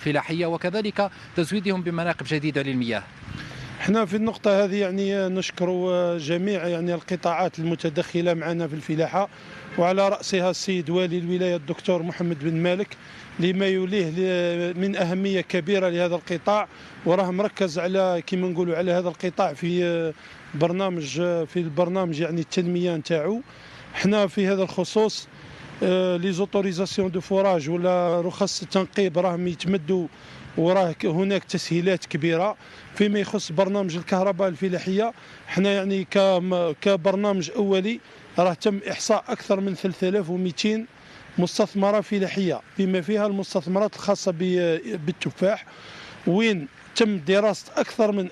الفلاحية وكذلك تزويدهم بمناقب جديدة للمياه؟ احنا في النقطة هذه نشكر جميع القطاعات المتدخلة معنا في الفلاحة، وعلى رأسها السيد والي الولاية الدكتور محمد بن مالك لما يوليه من أهمية كبيرة لهذا القطاع، وراه مركز على كما نقولوا على هذا القطاع في البرنامج التنمية نتاعو. احنا في هذا الخصوص لي زوتوريزاسيون دو فوراج ولا رخص التنقيب راهم يتمدوا، وراه هناك تسهيلات كبيره فيما يخص برنامج الكهرباء الفلاحيه. احنا كبرنامج اولي راه تم احصاء اكثر من 3200 مستثمره فلاحيه بما فيها المستثمرات الخاصه بالتفاح، وين تم دراسه اكثر من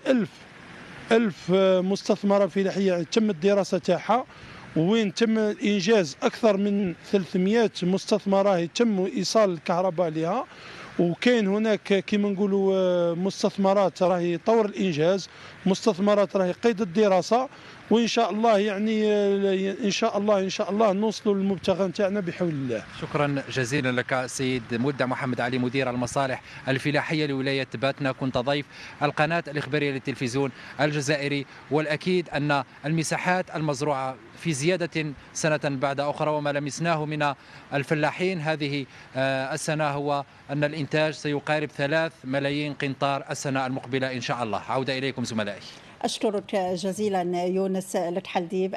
1000 مستثمره فلاحيه تم الدراسه تاعها، وين تم إنجاز أكثر من 300 مستثمرة يتم إيصال الكهرباء لها، وكاين هناك كما نقولوا مستثمرات راهي طور الإنجاز، مستثمرات راهي قيد الدراسة، وإن شاء الله إن شاء الله نوصلوا للمبتغى نتاعنا بحول الله. شكرا جزيلا لك سيد مودع محمد علي، مدير المصالح الفلاحية لولاية باتنا، كنت ضيف القناة الإخبارية للتلفزيون الجزائري. والأكيد أن المساحات المزروعة في زيادة سنة بعد أخرى، وما لمسناه من الفلاحين هذه السنة هو أن الإنتاج سيقارب 3 ملايين قنطار السنة المقبلة إن شاء الله. عودة إليكم زملائي. أشكرك جزيلا يونس الكحلديب.